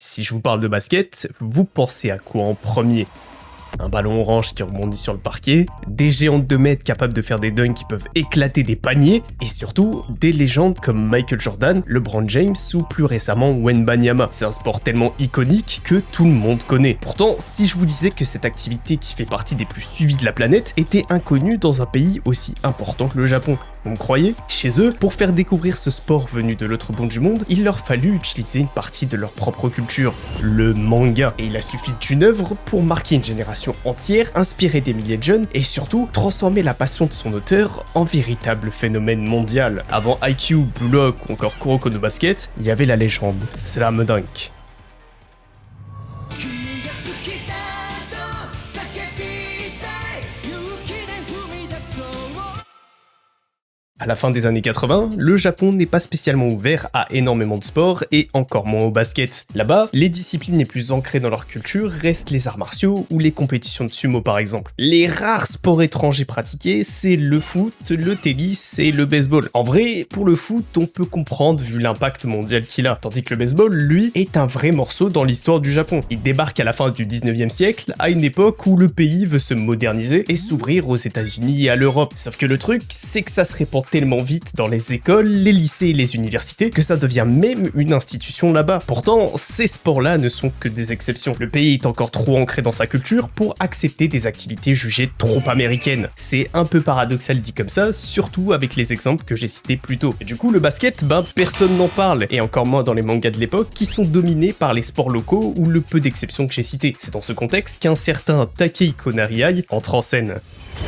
Si je vous parle de basket, vous pensez à quoi en premier? Un ballon orange qui rebondit sur le parquet, des géants de 2 mètres capables de faire des dunks qui peuvent éclater des paniers, et surtout des légendes comme Michael Jordan, LeBron James ou plus récemment Wembanyama. C'est un sport tellement iconique que tout le monde connaît. Pourtant, si je vous disais que cette activité qui fait partie des plus suivies de la planète était inconnue dans un pays aussi important que le Japon, vous me croyez? Chez eux, pour faire découvrir ce sport venu de l'autre bout du monde, il leur fallut utiliser une partie de leur propre culture, le manga. Et il a suffi d'une œuvre pour marquer une génération entière, inspirer des milliers de jeunes et surtout transformer la passion de son auteur en véritable phénomène mondial. Avant IQ, Blue Lock ou encore Kuroko no Basket, il y avait la légende Slam Dunk. À la fin des années 80, le Japon n'est pas spécialement ouvert à énormément de sports et encore moins au basket. Là-bas, les disciplines les plus ancrées dans leur culture restent les arts martiaux ou les compétitions de sumo par exemple. Les rares sports étrangers pratiqués, c'est le foot, le tennis et le baseball. En vrai, pour le foot, on peut comprendre vu l'impact mondial qu'il a, tandis que le baseball, lui, est un vrai morceau dans l'histoire du Japon. Il débarque à la fin du 19e siècle, à une époque où le pays veut se moderniser et s'ouvrir aux États-Unis et à l'Europe. Sauf que le truc, c'est que ça se répand tellement vite dans les écoles, les lycées et les universités que ça devient même une institution là-bas. Pourtant, ces sports-là ne sont que des exceptions. Le pays est encore trop ancré dans sa culture pour accepter des activités jugées trop américaines. C'est un peu paradoxal dit comme ça, surtout avec les exemples que j'ai cités plus tôt. Et du coup, le basket, personne n'en parle, et encore moins dans les mangas de l'époque qui sont dominés par les sports locaux ou le peu d'exceptions que j'ai cités. C'est dans ce contexte qu'un certain Takehiko Nariai entre en scène.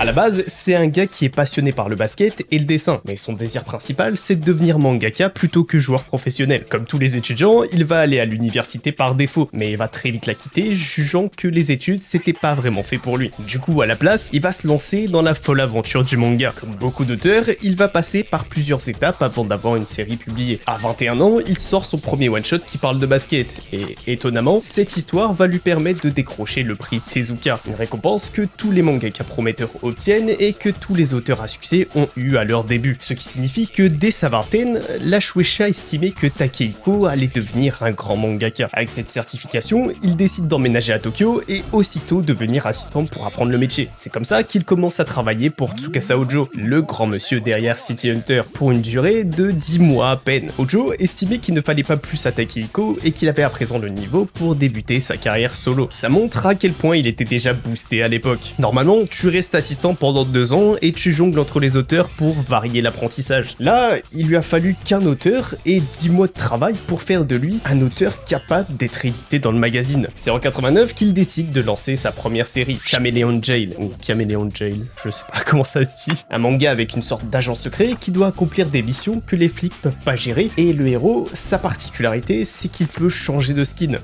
À la base, c'est un gars qui est passionné par le basket et le dessin, mais son désir principal, c'est de devenir mangaka plutôt que joueur professionnel. Comme tous les étudiants, il va aller à l'université par défaut, mais il va très vite la quitter, jugeant que les études, c'était pas vraiment fait pour lui. Du coup, à la place, il va se lancer dans la folle aventure du manga. Comme beaucoup d'auteurs, il va passer par plusieurs étapes avant d'avoir une série publiée. À 21 ans, il sort son premier one-shot qui parle de basket, et étonnamment, cette histoire va lui permettre de décrocher le prix Tezuka, une récompense que tous les mangaka prometteurs obtiennent et que tous les auteurs à succès ont eu à leur début. Ce qui signifie que dès sa vingtaine, la Shueisha estimait que Takehiko allait devenir un grand mangaka. Avec cette certification, il décide d'emménager à Tokyo et aussitôt devenir assistant pour apprendre le métier. C'est comme ça qu'il commence à travailler pour Tsukasa Ojo, le grand monsieur derrière City Hunter, pour une durée de 10 mois à peine. Ojo estimait qu'il ne fallait pas plus à Takehiko et qu'il avait à présent le niveau pour débuter sa carrière solo. Ça montre à quel point il était déjà boosté à l'époque. Normalement, tu restes assistant pendant 2 ans et tu jongles entre les auteurs pour varier l'apprentissage. Là, il lui a fallu qu'un auteur et 10 mois de travail pour faire de lui un auteur capable d'être édité dans le magazine. C'est en 89 qu'il décide de lancer sa première série, Chameleon Jail, ou Chameleon Jail, je sais pas comment ça se dit. Un manga avec une sorte d'agent secret qui doit accomplir des missions que les flics peuvent pas gérer, et le héros, sa particularité, c'est qu'il peut changer de skin.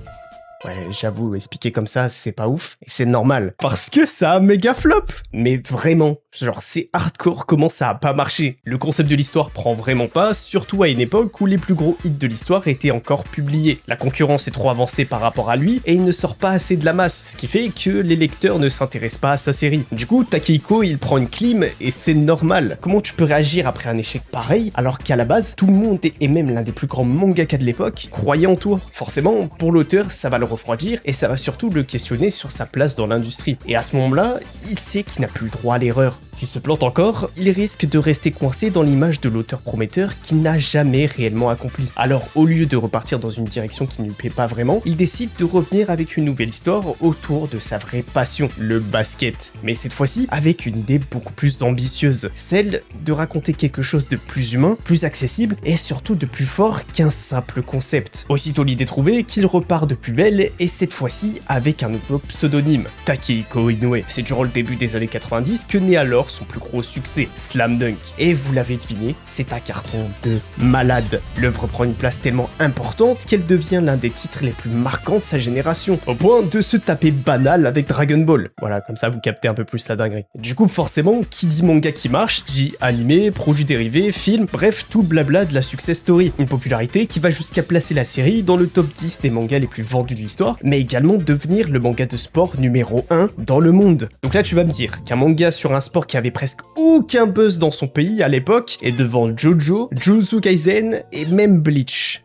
Ouais, j'avoue, expliquer comme ça, c'est pas ouf, et c'est normal, parce que ça a méga flop. Mais vraiment, genre c'est hardcore comment ça a pas marché. Le concept de l'histoire prend vraiment pas, surtout à une époque où les plus gros hits de l'histoire étaient encore publiés. La concurrence est trop avancée par rapport à lui, et il ne sort pas assez de la masse, ce qui fait que les lecteurs ne s'intéressent pas à sa série. Du coup, Takehiko, il prend une clim, et c'est normal. Comment tu peux réagir après un échec pareil, alors qu'à la base, tout le monde, et même l'un des plus grands mangaka de l'époque, croyait en toi? Forcément, pour l'auteur, ça va le refroidir et ça va surtout le questionner sur sa place dans l'industrie. Et à ce moment-là, il sait qu'il n'a plus le droit à l'erreur. S'il se plante encore, il risque de rester coincé dans l'image de l'auteur prometteur qu'il n'a jamais réellement accompli. Alors au lieu de repartir dans une direction qui ne lui plaît pas vraiment, il décide de revenir avec une nouvelle histoire autour de sa vraie passion, le basket. Mais cette fois-ci avec une idée beaucoup plus ambitieuse, celle de raconter quelque chose de plus humain, plus accessible et surtout de plus fort qu'un simple concept. Aussitôt l'idée trouvée, qu'il repart de plus belle et cette fois-ci avec un nouveau pseudonyme, Takehiko Inoue. C'est durant le début des années 90 que naît alors son plus gros succès, Slam Dunk. Et vous l'avez deviné, c'est un carton de malade. L'œuvre prend une place tellement importante qu'elle devient l'un des titres les plus marquants de sa génération, au point de se taper banal avec Dragon Ball. Voilà, comme ça vous captez un peu plus la dinguerie. Du coup, forcément, qui dit manga qui marche, dit animé, produits dérivés, film, bref, tout le blabla de la success story. Une popularité qui va jusqu'à placer la série dans le top 10 des mangas les plus vendus de l'histoire, mais également devenir le manga de sport numéro 1 dans le monde. Donc là tu vas me dire qu'un manga sur un sport qui avait presque aucun buzz dans son pays à l'époque est devant Jojo, Jujutsu Kaisen et même Bleach.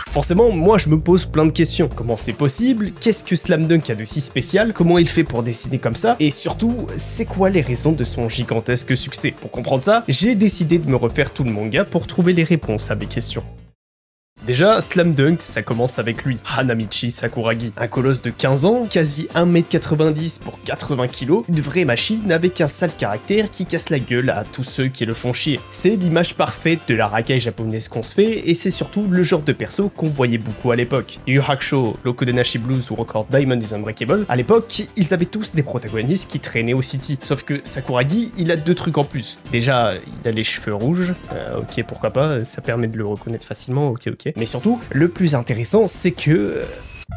Forcément, moi je me pose plein de questions. Comment c'est possible? Qu'est-ce que Slam Dunk a de si spécial? Comment il fait pour dessiner comme ça? Et surtout, c'est quoi les raisons de son gigantesque succès? Pour comprendre ça, j'ai décidé de me refaire tout le manga pour trouver les réponses à mes questions. Déjà, Slam Dunk, ça commence avec lui, Hanamichi Sakuragi, un colosse de 15 ans, quasi 1m90 pour 80 kg, une vraie machine avec un sale caractère qui casse la gueule à tous ceux qui le font chier. C'est l'image parfaite de la racaille japonaise qu'on se fait, et c'est surtout le genre de perso qu'on voyait beaucoup à l'époque. Yu Yu Hakusho, Lokodenashi Blues ou encore Diamond is Unbreakable, à l'époque, ils avaient tous des protagonistes qui traînaient au city, sauf que Sakuragi, il a deux trucs en plus. Déjà, il a les cheveux rouges, ok pourquoi pas, ça permet de le reconnaître facilement, ok. Mais surtout, le plus intéressant, c'est que...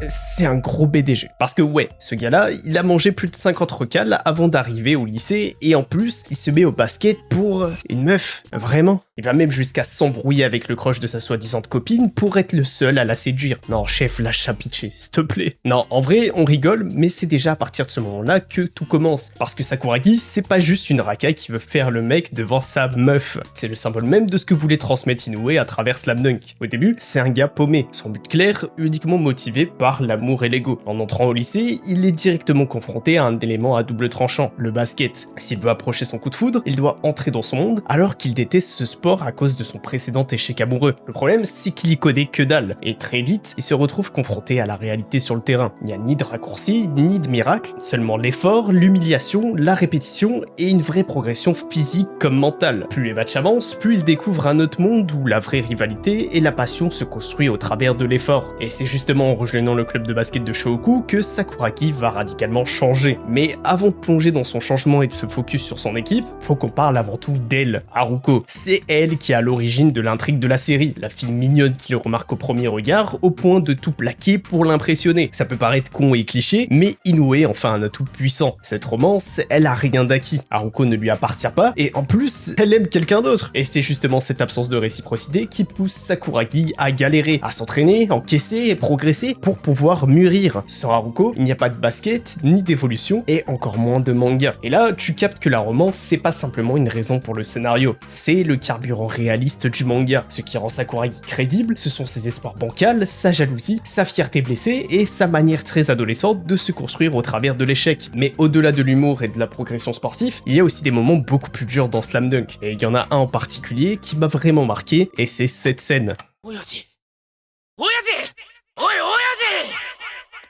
c'est un gros BDG. Parce que ouais, ce gars-là, il a mangé plus de 50 recals avant d'arriver au lycée, et en plus, il se met au basket pour une meuf. Vraiment. Il va même jusqu'à s'embrouiller avec le crush de sa soi-disant copine pour être le seul à la séduire. Non, chef, lâche pitié, s'il te plaît. Non, en vrai, on rigole, mais c'est déjà à partir de ce moment-là que tout commence. Parce que Sakuragi, c'est pas juste une racaille qui veut faire le mec devant sa meuf. C'est le symbole même de ce que voulait transmettre Inoue à travers Slam Dunk. Au début, c'est un gars paumé, son but clair, uniquement motivé par l'amour et l'ego. En entrant au lycée, il est directement confronté à un élément à double tranchant, le basket. S'il veut approcher son coup de foudre, il doit entrer dans son monde, alors qu'il déteste ce sport à cause de son précédent échec amoureux. Le problème, c'est qu'il y connaît que dalle, et très vite, il se retrouve confronté à la réalité sur le terrain. Il n'y a ni de raccourci, ni de miracle, seulement l'effort, l'humiliation, la répétition et une vraie progression physique comme mentale. Plus les matchs avancent, plus il découvre un autre monde où la vraie rivalité et la passion se construit au travers de l'effort. Et c'est justement en rejoignant le club de basket de Shohoku que Sakuragi va radicalement changer. Mais avant de plonger dans son changement et de se focus sur son équipe, faut qu'on parle avant tout d'elle, Haruko. C'est elle qui est à l'origine de l'intrigue de la série, la fille mignonne qui le remarque au premier regard, au point de tout plaquer pour l'impressionner. Ça peut paraître con et cliché, mais Inoue enfin un atout puissant. Cette romance, elle a rien d'acquis. Haruko ne lui appartient pas, et en plus, elle aime quelqu'un d'autre. Et c'est justement cette absence de réciprocité qui pousse Sakuragi à galérer, à s'entraîner, encaisser et progresser pour pouvoir mûrir. Sans Haruko, il n'y a pas de basket, ni d'évolution, et encore moins de manga. Et là, tu captes que la romance, c'est pas simplement une raison pour le scénario, c'est le carburant réaliste du manga. Ce qui rend Sakuragi crédible, ce sont ses espoirs bancals, sa jalousie, sa fierté blessée et sa manière très adolescente de se construire au travers de l'échec. Mais au-delà de l'humour et de la progression sportive, il y a aussi des moments beaucoup plus durs dans Slam Dunk. Et il y en a un en particulier qui m'a vraiment marqué, et c'est cette scène.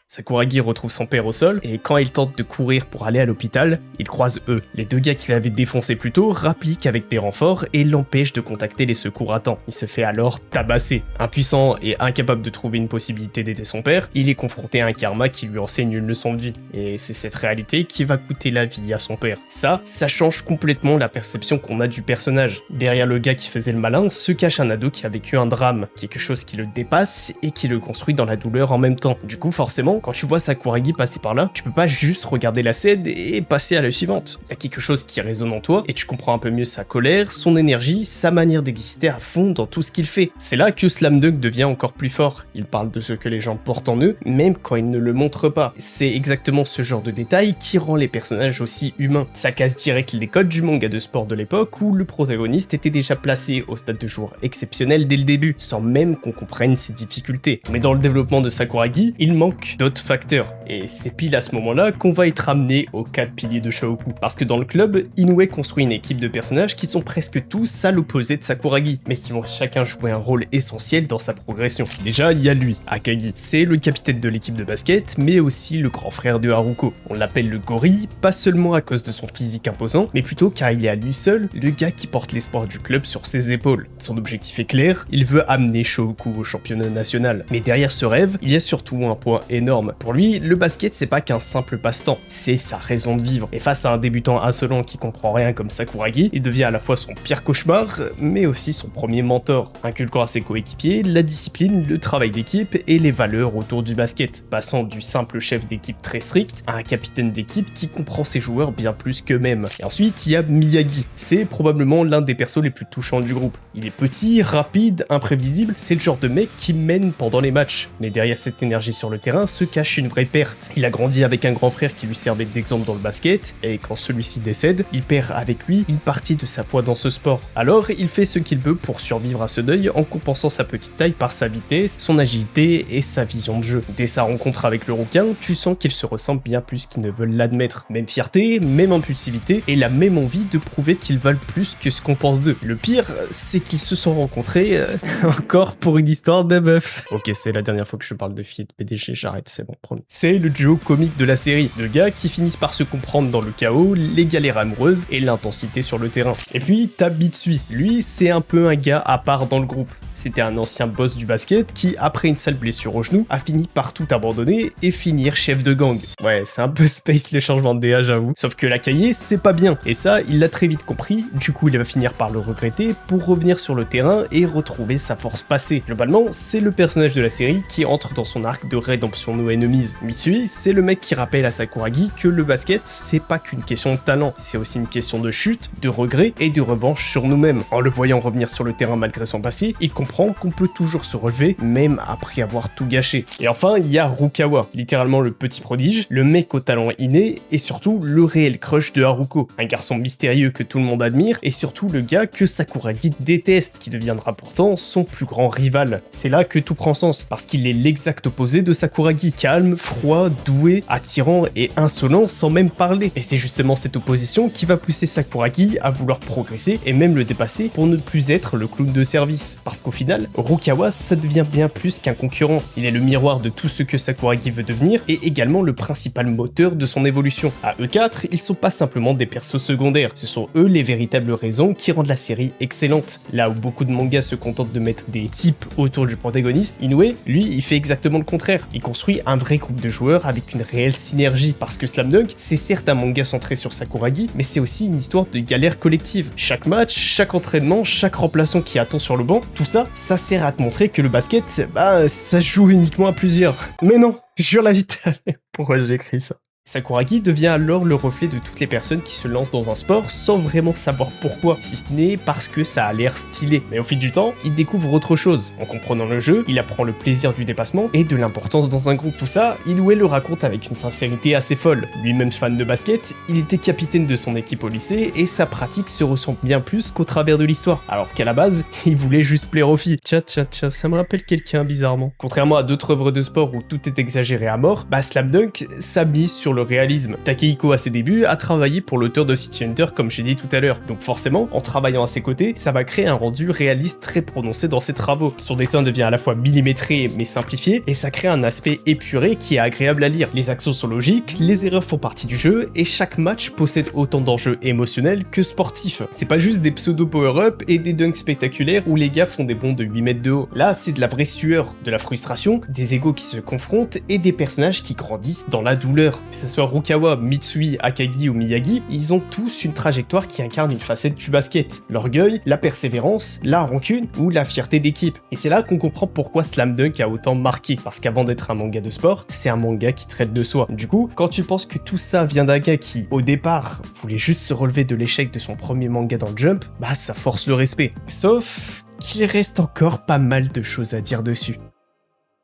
Sakuragi retrouve son père au sol, et quand il tente de courir pour aller à l'hôpital, il croise eux. Les deux gars qui l'avaient défoncé plus tôt rappliquent avec des renforts et l'empêchent de contacter les secours à temps. Il se fait alors tabasser. Impuissant et incapable de trouver une possibilité d'aider son père, il est confronté à un karma qui lui enseigne une leçon de vie. Et c'est cette réalité qui va coûter la vie à son père. Ça change complètement la perception qu'on a du personnage. Derrière le gars qui faisait le malin se cache un ado qui a vécu un drame, quelque chose qui le dépasse et qui le construit dans la douleur en même temps. Du coup, forcément, quand tu vois Sakuragi passer par là, tu peux pas juste regarder la scène et passer à la suivante. Il y a quelque chose qui résonne en toi et tu comprends un peu mieux sa colère, son énergie, sa manière d'exister à fond dans tout ce qu'il fait. C'est là que Slam Dunk devient encore plus fort. Il parle de ce que les gens portent en eux, même quand ils ne le montrent pas. C'est exactement ce genre de détail qui rend les personnages aussi humains. Ça casse direct les codes du manga de sport de l'époque où le protagoniste était déjà placé au stade de joueur exceptionnel dès le début, sans même qu'on comprenne ses difficultés. Mais dans le développement de Sakuragi, il manque d'autres facteurs, et c'est pile à ce moment-là qu'on va être amené aux 4 piliers de Shohoku. Parce que dans le club, Inoue construit une équipe de personnages qui sont presque tous à l'opposé de Sakuragi, mais qui vont chacun jouer un rôle essentiel dans sa progression. Déjà, il y a lui, Akagi. C'est le capitaine de l'équipe de basket, mais aussi le grand frère de Haruko. On l'appelle le gorille, pas seulement à cause de son physique imposant, mais plutôt car il est à lui seul le gars qui porte l'espoir du club sur ses épaules. Son objectif est clair, il veut amener Shohoku au championnat national. Mais derrière ce rêve, il y a surtout un point énorme. Pour lui, le basket c'est pas qu'un simple passe-temps, c'est sa raison de vivre. Et face à un débutant insolent qui comprend rien comme Sakuragi, il devient à la fois son pire cauchemar, mais aussi son premier mentor, inculquant à ses coéquipiers la discipline, le travail d'équipe et les valeurs autour du basket, passant du simple chef d'équipe très strict à un capitaine d'équipe qui comprend ses joueurs bien plus qu'eux-mêmes. Et ensuite, il y a Miyagi. C'est probablement l'un des persos les plus touchants du groupe. Il est petit, rapide, imprévisible, c'est le genre de mec qui mène pendant les matchs. Mais derrière cette énergie sur le terrain se cache une vraie perte. certes, il a grandi avec un grand frère qui lui servait d'exemple dans le basket, et quand celui-ci décède, il perd avec lui une partie de sa foi dans ce sport. Alors, il fait ce qu'il peut pour survivre à ce deuil en compensant sa petite taille par sa vitesse, son agilité et sa vision de jeu. Dès sa rencontre avec le rouquin, tu sens qu'ils se ressemblent bien plus qu'ils ne veulent l'admettre. Même fierté, même impulsivité, et la même envie de prouver qu'ils valent plus que ce qu'on pense d'eux. Le pire, c'est qu'ils se sont rencontrés encore pour une histoire de meuf. Ok, c'est la dernière fois que je parle de filles et de PDG, j'arrête, c'est bon, promis. C'est le duo comique de la série, de gars qui finissent par se comprendre dans le chaos, les galères amoureuses et l'intensité sur le terrain. Et puis, t'as Mitsui. Lui, c'est un peu un gars à part dans le groupe. C'était un ancien boss du basket qui, après une sale blessure au genou, a fini par tout abandonner et finir chef de gang. Ouais, c'est un peu space les changements de DA, j'avoue. Sauf que la cahier, c'est pas bien. Et ça, il l'a très vite compris, du coup il va finir par le regretter pour revenir sur le terrain et retrouver sa force passée. Globalement, c'est le personnage de la série qui entre dans son arc de rédemption no enemies. Mitsui, c'est le mec qui rappelle à Sakuragi que le basket, c'est pas qu'une question de talent, c'est aussi une question de chute, de regret et de revanche sur nous-mêmes. En le voyant revenir sur le terrain malgré son passé, il comprend qu'on peut toujours se relever, même après avoir tout gâché. Et enfin, il y a Rukawa, littéralement le petit prodige, le mec au talent inné, et surtout le réel crush de Haruko. Un garçon mystérieux que tout le monde admire, et surtout le gars que Sakuragi déteste, qui deviendra pourtant son plus grand rival. C'est là que tout prend sens, parce qu'il est l'exact opposé de Sakuragi, calme, froid, doué, attirant et insolent sans même parler. Et c'est justement cette opposition qui va pousser Sakuragi à vouloir progresser et même le dépasser pour ne plus être le clown de service. Parce qu'au final, Rukawa, ça devient bien plus qu'un concurrent. Il est le miroir de tout ce que Sakuragi veut devenir et également le principal moteur de son évolution. À eux quatre, ils sont pas simplement des persos secondaires, ce sont eux les véritables raisons qui rendent la série excellente. Là où beaucoup de mangas se contentent de mettre des types autour du protagoniste, Inoue, lui, il fait exactement le contraire. Il construit un vrai groupe de joueurs avec une réelle synergie. Parce que Slam Dunk, c'est certes un manga centré sur Sakuragi, mais c'est aussi une histoire de galère collective. Chaque match, chaque entraînement, chaque remplaçant qui attend sur le banc, tout ça, ça sert à te montrer que le basket, bah, ça se joue uniquement à plusieurs. Mais non, jure la vitale. Pourquoi j'ai écrit ça ? Sakuragi devient alors le reflet de toutes les personnes qui se lancent dans un sport sans vraiment savoir pourquoi, si ce n'est parce que ça a l'air stylé. Mais au fil du temps, il découvre autre chose. En comprenant le jeu, il apprend le plaisir du dépassement et de l'importance dans un groupe. Tout ça, Inoue le raconte avec une sincérité assez folle. Lui-même fan de basket, il était capitaine de son équipe au lycée et sa pratique se ressent bien plus qu'au travers de l'histoire. Alors qu'à la base, il voulait juste plaire aux filles. Tcha, ça me rappelle quelqu'un bizarrement. Contrairement à d'autres œuvres de sport où tout est exagéré à mort, bah Slam Dunk, ça mise sur le réalisme. Takehiko à ses débuts a travaillé pour l'auteur de City Hunter comme j'ai dit tout à l'heure, donc forcément, en travaillant à ses côtés, ça va créer un rendu réaliste très prononcé dans ses travaux. Son dessin devient à la fois millimétré mais simplifié, et ça crée un aspect épuré qui est agréable à lire. Les actions sont logiques, les erreurs font partie du jeu, et chaque match possède autant d'enjeux émotionnels que sportifs. C'est pas juste des pseudo power-up et des dunks spectaculaires où les gars font des bonds de 8 mètres de haut. Là, c'est de la vraie sueur, de la frustration, des égos qui se confrontent et des personnages qui grandissent dans la douleur. Que ce soit Rukawa, Mitsui, Akagi ou Miyagi, ils ont tous une trajectoire qui incarne une facette du basket. L'orgueil, la persévérance, la rancune ou la fierté d'équipe. Et c'est là qu'on comprend pourquoi Slam Dunk a autant marqué, parce qu'avant d'être un manga de sport, c'est un manga qui traite de soi. Du coup, quand tu penses que tout ça vient d'un gars qui, au départ, voulait juste se relever de l'échec de son premier manga dans le Jump, bah ça force le respect. Sauf qu'il reste encore pas mal de choses à dire dessus.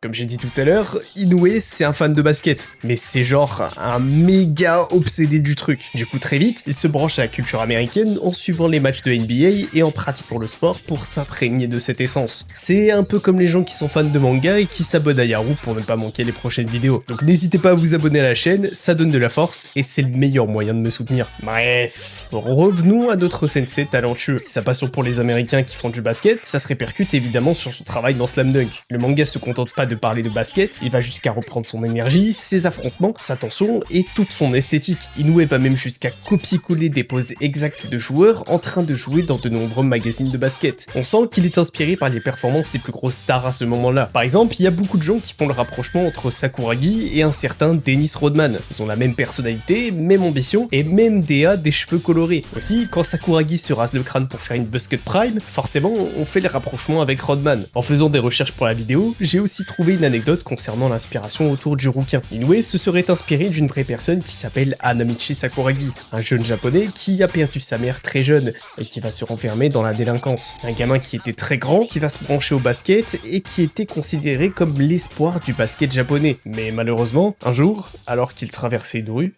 Comme j'ai dit tout à l'heure, Inoue c'est un fan de basket, mais c'est genre un méga obsédé du truc. Du coup très vite, il se branche à la culture américaine en suivant les matchs de NBA et en pratiquant le sport pour s'imprégner de cette essence. C'est un peu comme les gens qui sont fans de manga et qui s'abonnent à Yahoo pour ne pas manquer les prochaines vidéos. Donc n'hésitez pas à vous abonner à la chaîne, ça donne de la force et c'est le meilleur moyen de me soutenir. Bref, revenons à notre sensei talentueux. Sa passion pour les Américains qui font du basket, ça se répercute évidemment sur son travail dans Slam Dunk. Le manga se contente pas de parler de basket, il va jusqu'à reprendre son énergie, ses affrontements, sa tension et toute son esthétique. Inoue va même jusqu'à copier-coller des poses exactes de joueurs en train de jouer dans de nombreux magazines de basket. On sent qu'il est inspiré par les performances des plus grosses stars à ce moment-là. Par exemple, il y a beaucoup de gens qui font le rapprochement entre Sakuragi et un certain Dennis Rodman. Ils ont la même personnalité, même ambition et même DA des cheveux colorés. Aussi, quand Sakuragi se rase le crâne pour faire une buzzcut prime, forcément on fait le rapprochement avec Rodman. En faisant des recherches pour la vidéo, j'ai aussi trouvé trouvé une anecdote concernant l'inspiration autour du rouquin. Inoue se serait inspiré d'une vraie personne qui s'appelle Hanamichi Sakuragi, un jeune japonais qui a perdu sa mère très jeune et qui va se renfermer dans la délinquance. Un gamin qui était très grand, qui va se brancher au basket et qui était considéré comme l'espoir du basket japonais. Mais malheureusement, un jour, alors qu'il traversait une rue,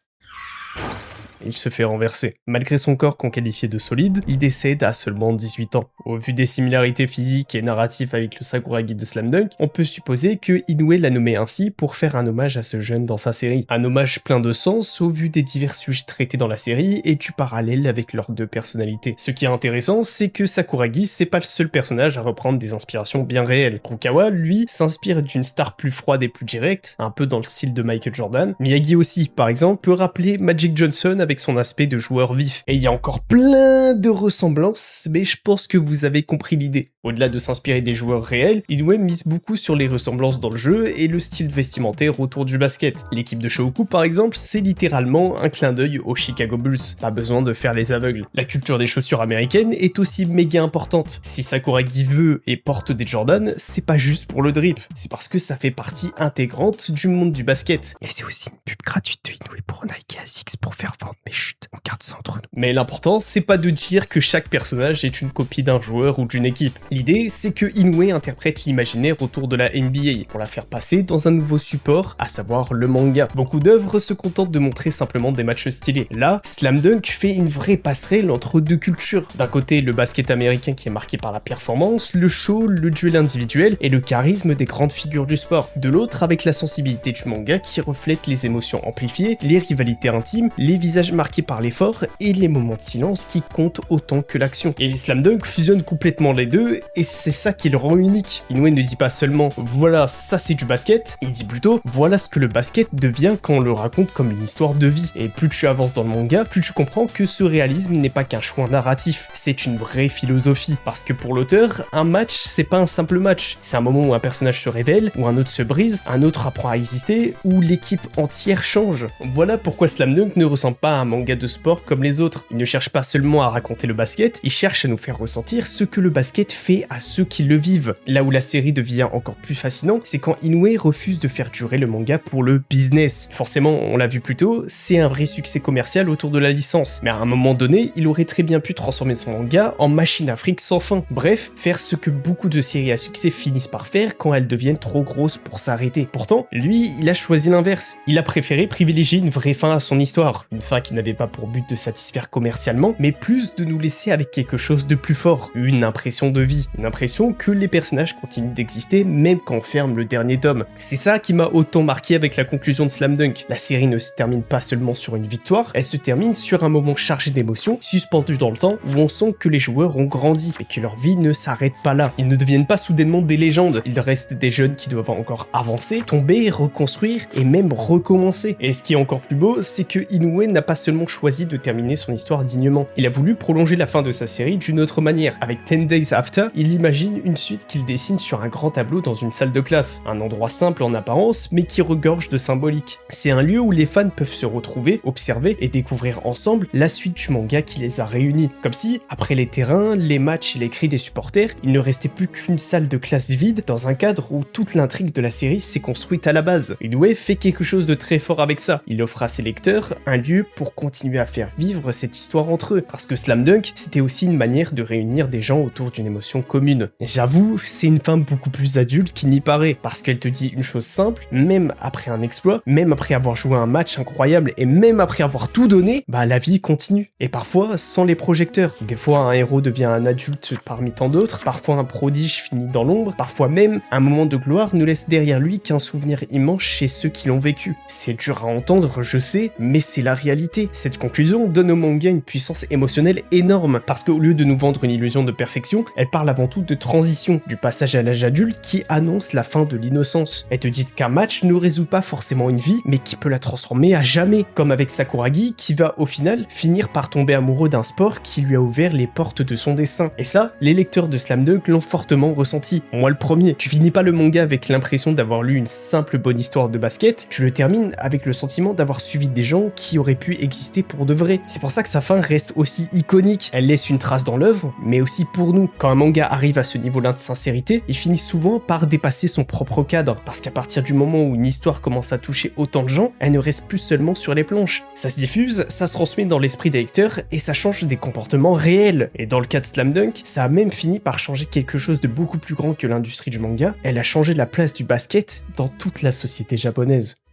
il se fait renverser. Malgré son corps qu'on qualifiait de solide, il décède à seulement 18 ans. Au vu des similarités physiques et narratives avec le Sakuragi de Slam Dunk, on peut supposer que Inoue l'a nommé ainsi pour faire un hommage à ce jeune dans sa série. Un hommage plein de sens au vu des divers sujets traités dans la série et du parallèle avec leurs deux personnalités. Ce qui est intéressant, c'est que Sakuragi, c'est pas le seul personnage à reprendre des inspirations bien réelles. Rukawa, lui, s'inspire d'une star plus froide et plus directe, un peu dans le style de Michael Jordan. Miyagi aussi, par exemple, peut rappeler Magic Johnson avec son aspect de joueur vif. Et il y a encore plein de ressemblances, mais je pense que vous avez compris l'idée. Au-delà de s'inspirer des joueurs réels, Inoue mise beaucoup sur les ressemblances dans le jeu et le style vestimentaire autour du basket. L'équipe de Shohoku par exemple, c'est littéralement un clin d'œil aux Chicago Bulls, pas besoin de faire les aveugles. La culture des chaussures américaines est aussi méga importante. Si Sakuragi veut et porte des Jordan, c'est pas juste pour le drip, c'est parce que ça fait partie intégrante du monde du basket. Et c'est aussi une pub gratuite de Inoue pour Nike ASICS pour faire vendre, mais chut, on garde ça entre nous. Mais l'important, c'est pas de dire que chaque personnage est une copie d'un joueur ou d'une équipe. L'idée, c'est que Inoue interprète l'imaginaire autour de la NBA pour la faire passer dans un nouveau support, à savoir le manga. Beaucoup d'œuvres se contentent de montrer simplement des matchs stylés. Là, Slam Dunk fait une vraie passerelle entre deux cultures. D'un côté, le basket américain qui est marqué par la performance, le show, le duel individuel et le charisme des grandes figures du sport. De l'autre, avec la sensibilité du manga qui reflète les émotions amplifiées, les rivalités intimes, les visages marqués par l'effort et les moments de silence qui comptent autant que l'action. Et Slam Dunk fusionne complètement les deux et c'est ça qui le rend unique. Inoue ne dit pas seulement voilà, ça c'est du basket, il dit plutôt voilà ce que le basket devient quand on le raconte comme une histoire de vie. Et plus tu avances dans le manga, plus tu comprends que ce réalisme n'est pas qu'un choix narratif, c'est une vraie philosophie. Parce que pour l'auteur, un match c'est pas un simple match, c'est un moment où un personnage se révèle, où un autre se brise, un autre apprend à exister, où l'équipe entière change. Voilà pourquoi Slam Dunk ne ressemble pas à un manga de sport comme les autres. Il ne cherche pas seulement à raconter le basket, il cherche à nous faire ressentir ce que le basket fait à ceux qui le vivent. Là où la série devient encore plus fascinant, c'est quand Inoue refuse de faire durer le manga pour le business. Forcément, on l'a vu plus tôt, c'est un vrai succès commercial autour de la licence. Mais à un moment donné, il aurait très bien pu transformer son manga en machine à fric sans fin. Bref, faire ce que beaucoup de séries à succès finissent par faire quand elles deviennent trop grosses pour s'arrêter. Pourtant, lui, il a choisi l'inverse. Il a préféré privilégier une vraie fin à son histoire. Une fin qui n'avait pas pour but de satisfaire commercialement, mais plus de nous laisser avec quelque chose de plus fort. Une impression de vie. Une impression que les personnages continuent d'exister même quand on ferme le dernier tome. C'est ça qui m'a autant marqué avec la conclusion de Slam Dunk. La série ne se termine pas seulement sur une victoire, elle se termine sur un moment chargé d'émotions, suspendu dans le temps, où on sent que les joueurs ont grandi et que leur vie ne s'arrête pas là. Ils ne deviennent pas soudainement des légendes, ils restent des jeunes qui doivent encore avancer, tomber, reconstruire et même recommencer. Et ce qui est encore plus beau, c'est que Inoue n'a pas seulement choisi de terminer son histoire dignement, il a voulu prolonger la fin de sa série d'une autre manière. Avec 10 Days After, il imagine une suite qu'il dessine sur un grand tableau dans une salle de classe, un endroit simple en apparence mais qui regorge de symbolique. C'est un lieu où les fans peuvent se retrouver, observer et découvrir ensemble la suite du manga qui les a réunis. Comme si, après les terrains, les matchs et les cris des supporters, il ne restait plus qu'une salle de classe vide dans un cadre où toute l'intrigue de la série s'est construite à la base. Inoue fait quelque chose de très fort avec ça. Il offre à ses lecteurs un lieu pour continuer à faire vivre cette histoire entre eux. Parce que Slam Dunk, c'était aussi une manière de réunir des gens autour d'une émotion commune. Et j'avoue, c'est une fin beaucoup plus adulte qu'il n'y paraît, parce qu'elle te dit une chose simple, même après un exploit, même après avoir joué un match incroyable et même après avoir tout donné, bah la vie continue. Et parfois sans les projecteurs. Des fois un héros devient un adulte parmi tant d'autres, parfois un prodige finit dans l'ombre, parfois même un moment de gloire ne laisse derrière lui qu'un souvenir immense chez ceux qui l'ont vécu. C'est dur à entendre, je sais, mais c'est la réalité. Cette conclusion donne au manga une puissance émotionnelle énorme, parce qu'au lieu de nous vendre une illusion de perfection, elle parle avant tout de transition, du passage à l'âge adulte qui annonce la fin de l'innocence. Elle te dit qu'un match ne résout pas forcément une vie, mais qui peut la transformer à jamais, comme avec Sakuragi qui va au final finir par tomber amoureux d'un sport qui lui a ouvert les portes de son destin. Et ça, les lecteurs de Slam Dunk l'ont fortement ressenti. Moi le premier, tu finis pas le manga avec l'impression d'avoir lu une simple bonne histoire de basket, tu le termines avec le sentiment d'avoir suivi des gens qui auraient pu exister pour de vrai. C'est pour ça que sa fin reste aussi iconique. Elle laisse une trace dans l'œuvre, mais aussi pour nous. Quand un manga manga arrive à ce niveau-là de sincérité, il finit souvent par dépasser son propre cadre, parce qu'à partir du moment où une histoire commence à toucher autant de gens, elle ne reste plus seulement sur les planches. Ça se diffuse, ça se transmet dans l'esprit des lecteurs, et ça change des comportements réels. Et dans le cas de Slam Dunk, ça a même fini par changer quelque chose de beaucoup plus grand que l'industrie du manga, elle a changé la place du basket dans toute la société japonaise.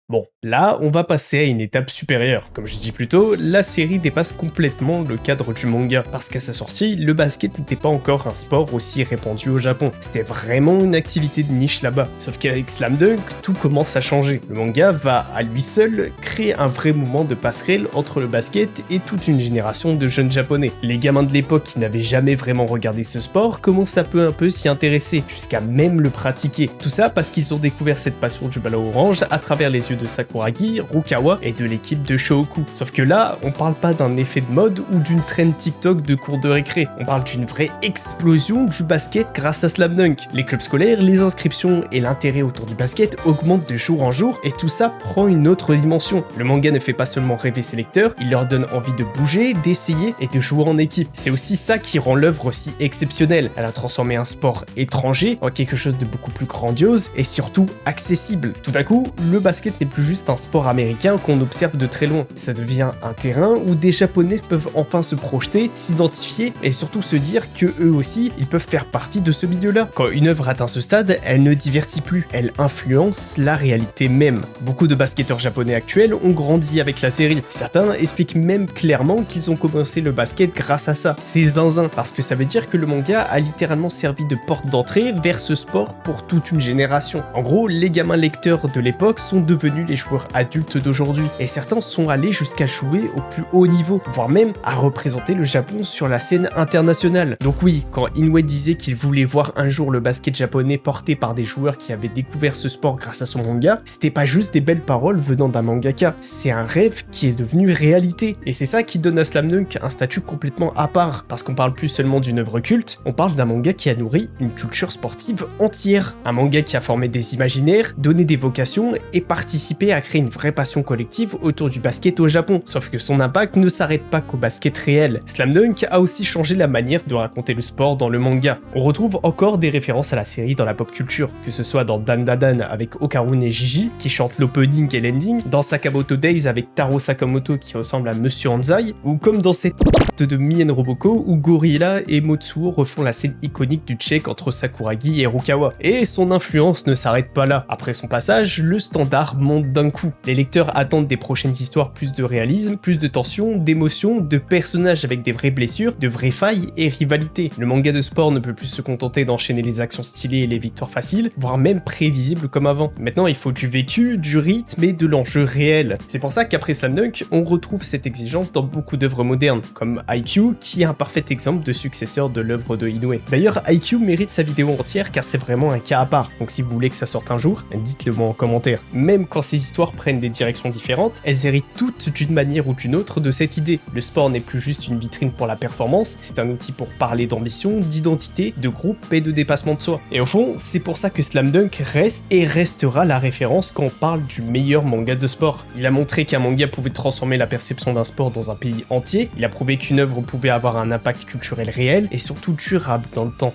Bon, là, on va passer à une étape supérieure. Comme je dis plus tôt, la série dépasse complètement le cadre du manga, parce qu'à sa sortie, le basket n'était pas encore un sport aussi répandu au Japon. C'était vraiment une activité de niche là-bas. Sauf qu'avec Slam Dunk, tout commence à changer. Le manga va, à lui seul, créer un vrai mouvement de passerelle entre le basket et toute une génération de jeunes japonais. Les gamins de l'époque qui n'avaient jamais vraiment regardé ce sport commencent à peu un peu s'y intéresser, jusqu'à même le pratiquer. Tout ça parce qu'ils ont découvert cette passion du ballon orange à travers les yeux de Sakuragi, Rukawa et de l'équipe de Shohoku. Sauf que là, on parle pas d'un effet de mode ou d'une trend TikTok de cours de récré, on parle d'une vraie explosion du basket grâce à Slam Dunk. Les clubs scolaires, les inscriptions et l'intérêt autour du basket augmentent de jour en jour et tout ça prend une autre dimension. Le manga ne fait pas seulement rêver ses lecteurs, il leur donne envie de bouger, d'essayer et de jouer en équipe. C'est aussi ça qui rend l'œuvre si exceptionnelle. Elle a transformé un sport étranger en quelque chose de beaucoup plus grandiose et surtout accessible. Tout à coup, le basket n'est plus juste un sport américain qu'on observe de très loin. Ça devient un terrain où des Japonais peuvent enfin se projeter, s'identifier et surtout se dire que eux aussi, ils peuvent faire partie de ce milieu-là. Quand une œuvre atteint ce stade, elle ne divertit plus, elle influence la réalité même. Beaucoup de basketteurs japonais actuels ont grandi avec la série. Certains expliquent même clairement qu'ils ont commencé le basket grâce à ça. C'est zinzin, parce que ça veut dire que le manga a littéralement servi de porte d'entrée vers ce sport pour toute une génération. En gros, les gamins lecteurs de l'époque sont devenus les joueurs adultes d'aujourd'hui, et certains sont allés jusqu'à jouer au plus haut niveau, voire même à représenter le Japon sur la scène internationale. Donc oui, quand Inoue disait qu'il voulait voir un jour le basket japonais porté par des joueurs qui avaient découvert ce sport grâce à son manga, c'était pas juste des belles paroles venant d'un mangaka, c'est un rêve qui est devenu réalité. Et c'est ça qui donne à Slam Dunk un statut complètement à part, parce qu'on parle plus seulement d'une œuvre culte, on parle d'un manga qui a nourri une culture sportive entière. Un manga qui a formé des imaginaires, donné des vocations et participé à créer une vraie passion collective autour du basket au Japon. Sauf que son impact ne s'arrête pas qu'au basket réel. Slam Dunk a aussi changé la manière de raconter le sport dans le manga. On retrouve encore des références à la série dans la pop culture, que ce soit dans Dan Dadan avec Okarune et Gigi qui chantent l'opening et l'ending, dans Sakamoto Days avec Taro Sakamoto qui ressemble à Monsieur Hanzai, ou comme dans cette de Mien Roboko où Gorilla et Motsuo refont la scène iconique du check entre Sakuragi et Rukawa. Et son influence ne s'arrête pas là. Après son passage, le standard monte d'un coup. Les lecteurs attendent des prochaines histoires plus de réalisme, plus de tension, d'émotion, de personnages avec des vraies blessures, de vraies failles et rivalités. Le manga de sport ne peut plus se contenter d'enchaîner les actions stylées et les victoires faciles, voire même prévisibles comme avant. Maintenant, il faut du vécu, du rythme et de l'enjeu réel. C'est pour ça qu'après Slam Dunk, on retrouve cette exigence dans beaucoup d'œuvres modernes, comme Haikyuu, qui est un parfait exemple de successeur de l'œuvre de Inoue. D'ailleurs, Haikyuu mérite sa vidéo entière car c'est vraiment un cas à part, donc si vous voulez que ça sorte un jour, dites-le moi en commentaire. Même quand ces histoires prennent des directions différentes, elles héritent toutes d'une manière ou d'une autre de cette idée. Le sport n'est plus juste une vitrine pour la performance, c'est un outil pour parler d'ambition, d'identité, de groupe et de dépassement de soi. Et au fond, c'est pour ça que Slam Dunk reste et restera la référence quand on parle du meilleur manga de sport. Il a montré qu'un manga pouvait transformer la perception d'un sport dans un pays entier, il a prouvé qu'une œuvre pouvait avoir un impact culturel réel et surtout durable dans le temps.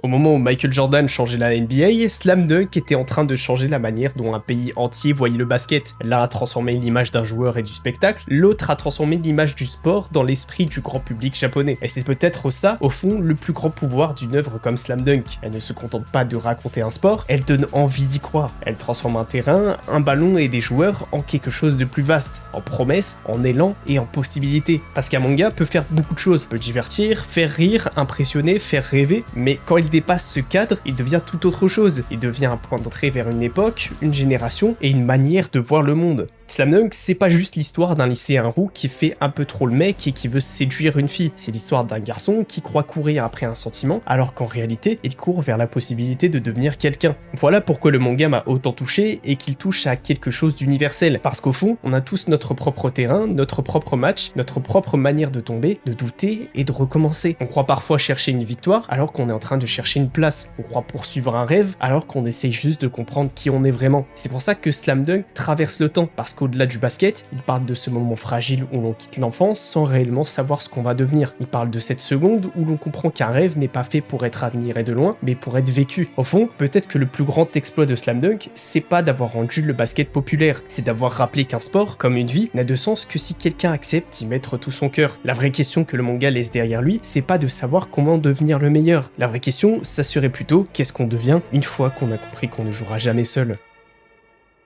Au moment où Michael Jordan changeait la NBA, Slam Dunk était en train de changer la manière dont un pays entier voyait le basket. L'un a transformé l'image d'un joueur et du spectacle, l'autre a transformé l'image du sport dans l'esprit du grand public japonais. Et c'est peut-être ça, au fond, le plus grand pouvoir d'une œuvre comme Slam Dunk. Elle ne se contente pas de raconter un sport, elle donne envie d'y croire. Elle transforme un terrain, un ballon et des joueurs en quelque chose de plus vaste, en promesse, en élan et en possibilité. Parce qu'un manga peut faire beaucoup de choses, peut divertir, faire rire, impressionner, faire rêver, mais quand il dépasse ce cadre, il devient tout autre chose. Il devient un point d'entrée vers une époque, une génération et une manière de voir le monde. Slam Dunk, c'est pas juste l'histoire d'un lycéen roux qui fait un peu trop le mec et qui veut séduire une fille. C'est l'histoire d'un garçon qui croit courir après un sentiment, alors qu'en réalité, il court vers la possibilité de devenir quelqu'un. Voilà pourquoi le manga m'a autant touché et qu'il touche à quelque chose d'universel. Parce qu'au fond, on a tous notre propre terrain, notre propre match, notre propre manière de tomber, de douter et de recommencer. On croit parfois chercher une victoire alors qu'on est en train de chercher une place. On croit poursuivre un rêve alors qu'on essaye juste de comprendre qui on est vraiment. C'est pour ça que Slam Dunk traverse le temps, parce qu'au qu'au-delà du basket, il parle de ce moment fragile où l'on quitte l'enfance sans réellement savoir ce qu'on va devenir. Il parle de cette seconde où l'on comprend qu'un rêve n'est pas fait pour être admiré de loin, mais pour être vécu. Au fond, peut-être que le plus grand exploit de Slam Dunk, c'est pas d'avoir rendu le basket populaire, c'est d'avoir rappelé qu'un sport, comme une vie, n'a de sens que si quelqu'un accepte d'y mettre tout son cœur. La vraie question que le manga laisse derrière lui, c'est pas de savoir comment devenir le meilleur. La vraie question, ça serait plutôt qu'est-ce qu'on devient une fois qu'on a compris qu'on ne jouera jamais seul.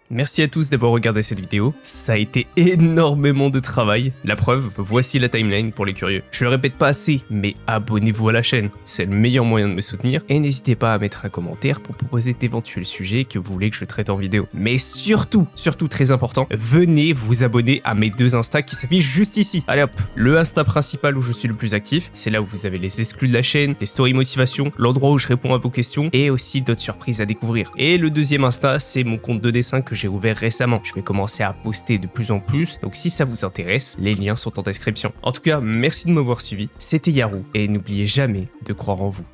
Merci à tous d'avoir regardé cette vidéo, ça a été énormément de travail. La preuve, voici la timeline pour les curieux. Je le répète pas assez, mais abonnez-vous à la chaîne, c'est le meilleur moyen de me soutenir. Et n'hésitez pas à mettre un commentaire pour proposer d'éventuels sujets que vous voulez que je traite en vidéo. Mais surtout très important, venez vous abonner à mes 2 Insta qui s'affichent juste ici. Allez hop, le Insta principal où je suis le plus actif, c'est là où vous avez les exclus de la chaîne, les stories motivation, l'endroit où je réponds à vos questions et aussi d'autres surprises à découvrir. Et le deuxième Insta, c'est mon compte de dessin que j'ai ouvert récemment. Je vais commencer à poster de plus en plus, donc si ça vous intéresse, les liens sont en description. En tout cas, merci de m'avoir suivi, c'était Yarou, et n'oubliez jamais de croire en vous.